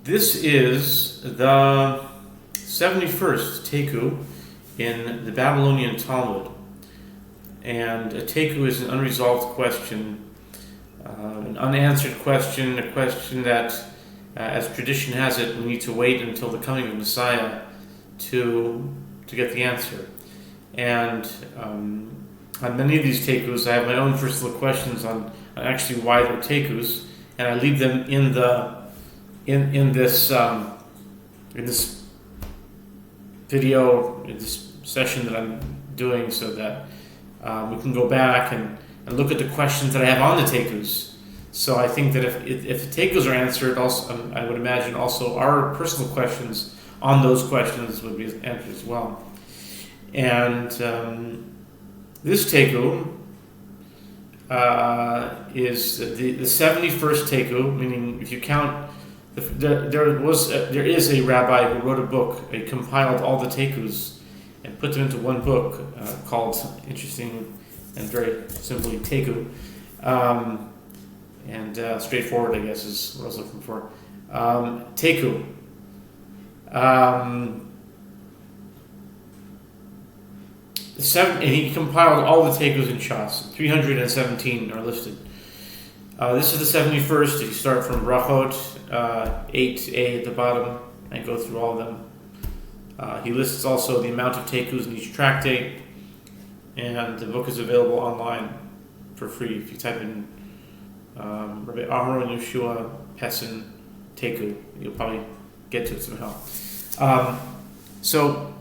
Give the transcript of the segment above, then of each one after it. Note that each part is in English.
This is the 71st Taiku in the Babylonian Talmud. And a Taiku is an unresolved question, an unanswered question, a question that, as tradition has it, we need to wait until the coming of Messiah to get the answer. And on many of these Taikus, I have my own personal questions on actually why they're Taikus, and I leave them in this video, in this session that I'm doing, so that we can go back and look at the questions that I have on the Taikus. So I think that if the Taikus are answered, also I would imagine also our personal questions on those questions would be answered as well. And this Taiku is the 71st Taiku, meaning if you count, there is a rabbi who wrote a book, he compiled all the Taikus and put them into one book called, interesting and very simply, Taiku. And straightforward, I guess, is what I was looking for. Taiku. And he compiled all the Taikus in Shas. 317 are listed. This is the 71st. If you start from Brachot, 8a at the bottom, and go through all of them. He lists also the amount of Taikus in each tractate, and the book is available online for free. If you type in Rabbi Aharon Yeshua Pessin Taiku, you'll probably get to it somehow. So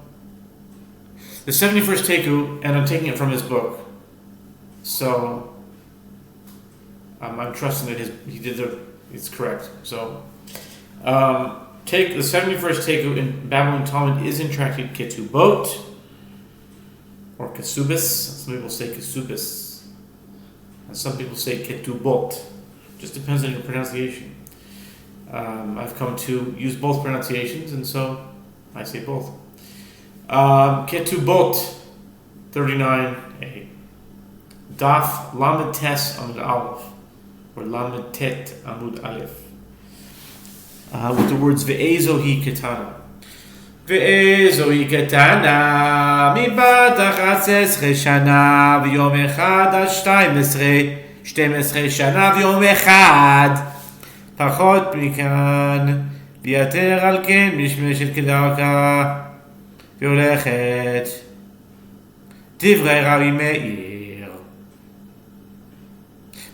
the 71st Taiku, and I'm taking it from his book, so I'm trusting that it's correct. So take the 71st Taiku in Babylonian Talmud is in tractate Ketubot or Kesubis. Some people say Kesubis, and some people say Ketubot. Just depends on your pronunciation. I've come to use both pronunciations, and so I say both. Ketubot 39a. Daf Lamed Tes Amud Aleph, or Lamed Tet Amud Aleph. With the words Ve'ezohi Ketana. Ve'ezohi Ketana Mibat 11 shana V'yom echad ad 12 שנה ויום אחד פחות מכאן ויתר על כן משמשת כדרכה והולכת דברי רבי מאיר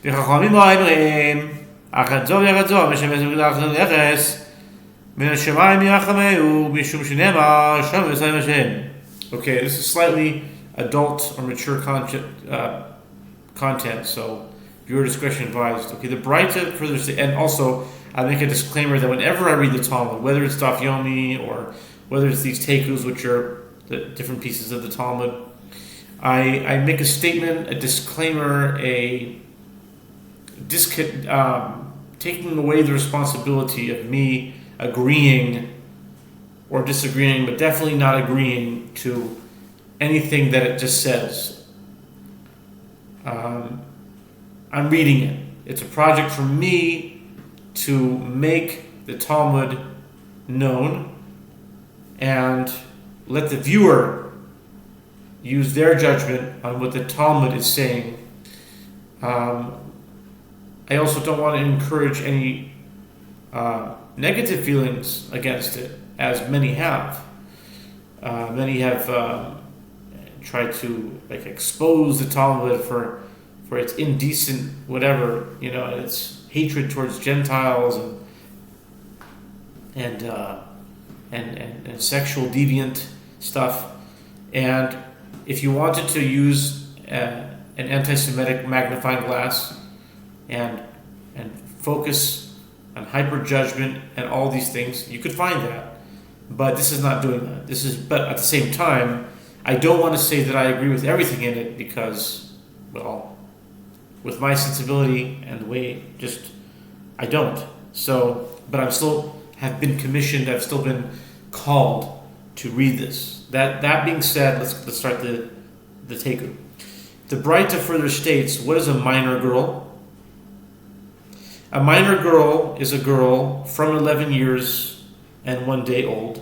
וחכמים אומרים אחת זו ואחת זו משמשת כדרכה נכס מן השמיים ירחמהו משום שנאמר שם וסיים השם. Okay, this is slightly adult or mature content, so your discretion advised. Okay, the Braita further say, and also I make a disclaimer that whenever I read the Talmud, whether it's Daf Yomi or whether it's these Taikus, which are the different pieces of the Talmud, I make a statement, a disclaimer, taking away the responsibility of me agreeing or disagreeing, but definitely not agreeing to anything that it just says. I'm reading it. It's a project for me to make the Talmud known and let the viewer use their judgment on what the Talmud is saying. I also don't want to encourage any negative feelings against it, as many have. Many have tried to expose the Talmud for its indecent whatever, its hatred towards Gentiles and sexual deviant stuff. And if you wanted to use an anti-Semitic magnifying glass and focus on hyper judgment and all these things, you could find that. But this is not doing that. But at the same time, I don't want to say that I agree with everything in it because, well, with my sensibility and the way, I don't. So, but I'm still have been commissioned. I've still been called to read this. That being said, let's start the Taiku. The Braita further states, what is a minor girl? A minor girl is a girl from 11 years and 1 day old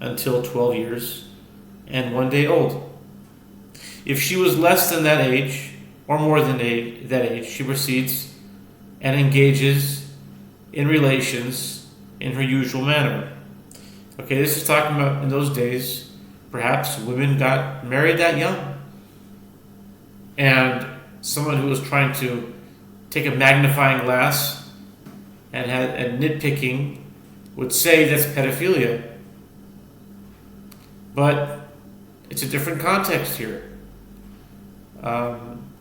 until 12 years and 1 day old. If she was less than that age, or more than that age, she proceeds and engages in relations in her usual manner. Okay, this is talking about in those days, perhaps women got married that young. And someone who was trying to take a magnifying glass and nitpicking would say that's pedophilia. But it's a different context here.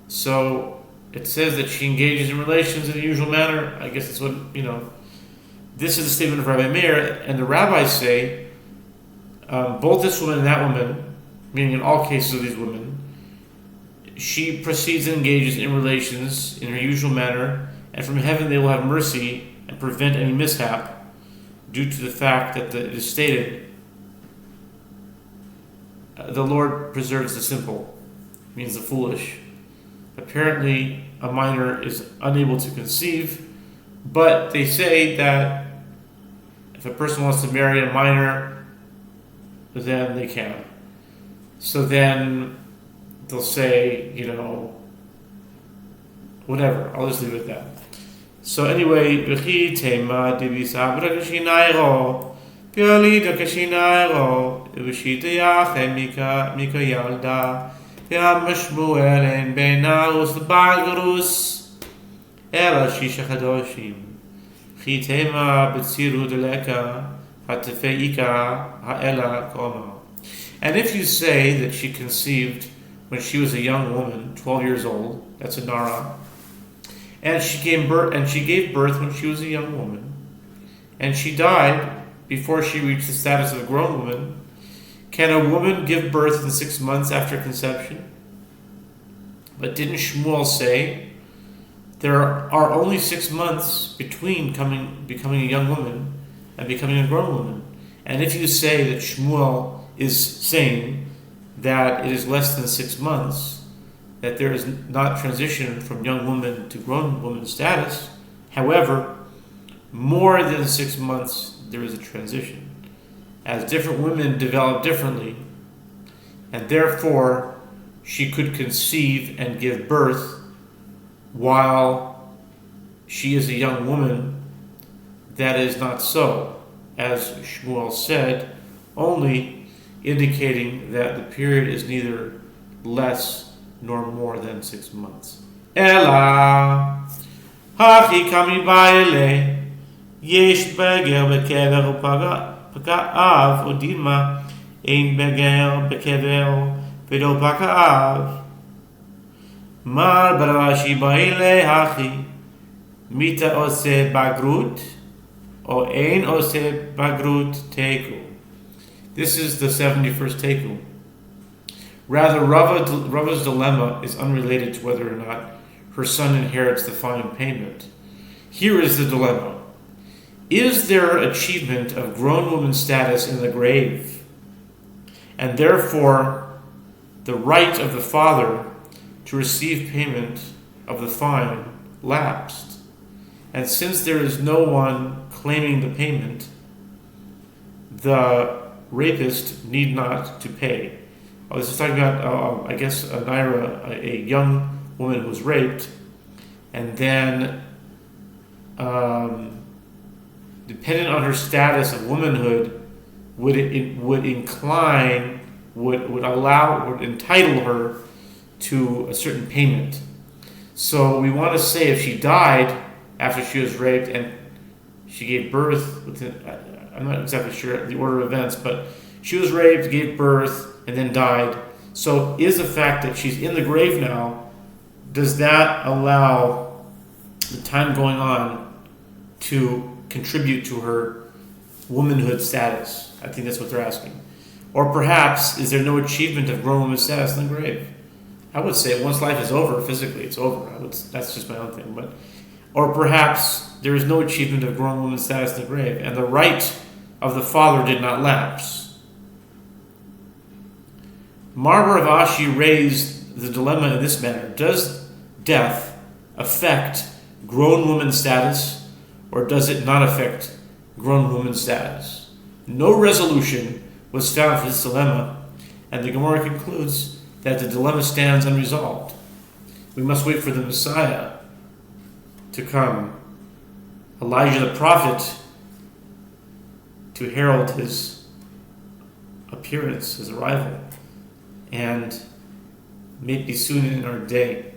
So it says that she engages in relations in the usual manner. I guess that's what, this is a statement of Rabbi Meir, and the rabbis say both this woman and that woman, meaning in all cases of these women, she proceeds and engages in relations in her usual manner, and from heaven they will have mercy and prevent any mishap due to the fact that it is stated, the Lord preserves the simple, means the foolish. Apparently, a minor is unable to conceive, but they say that if a person wants to marry a minor, then they can. So then they'll say, whatever. I'll just leave it at that. So anyway, v'chi tema divisabra kashinairo, piolida kashinairo, v'shitayachem mika yalda, v'amashmuel benaus bagrus, ela shisha chadoshim, v'chi tema b'tziru deleka, hatefeika ha'ela koma. And if you say that she conceived when she was a young woman, 12 years old, that's a nara, and she gave birth when she was a young woman, and she died before she reached the status of a grown woman, can a woman give birth in 6 months after conception? But didn't Shmuel say there are only 6 months between becoming a young woman and becoming a grown woman? And if you say that Shmuel is saying that it is less than 6 months, that there is not transition from young woman to grown woman status. However, more than 6 months, there is a transition, as different women develop differently, and therefore she could conceive and give birth while she is a young woman. That is not so, as Shmuel said, only indicating that the period is neither less nor more than 6 months. Ela hachi kami baile yesh beger bekever pagaav udima ein beger bekever vedo pagaav mar barashi baile hachi mita ose bagrut o ein ose bagrut teiku. This is the 71st teiku. Rather, Rava's dilemma is unrelated to whether or not her son inherits the fine payment. Here is the dilemma. Is there achievement of grown woman status in the grave, and therefore the right of the father to receive payment of the fine lapsed? And since there is no one claiming the payment, the rapist need not to pay. This is talking about, a naira, a young woman who was raped, and then, depending on her status of womanhood, would entitle her to a certain payment. So we want to say if she died after she was raped and she gave birth I'm not exactly sure the order of events, but she was raped, gave birth, and then died. So is the fact that she's in the grave now, does that allow the time going on to contribute to her womanhood status? I think that's what they're asking. Or perhaps, is there no achievement of grown woman status in the grave? I would say once life is over, physically it's over. That's just my own thing. Or perhaps there is no achievement of grown woman status in the grave, and the right of the father did not lapse. Mar Rav Ashi raised the dilemma in this manner. Does death affect grown woman status or does it not affect grown woman status? No resolution was found for this dilemma, and the Gemara concludes that the dilemma stands unresolved. We must wait for the Messiah to come, Elijah the prophet, to herald his appearance, his arrival, and may it be soon in our day.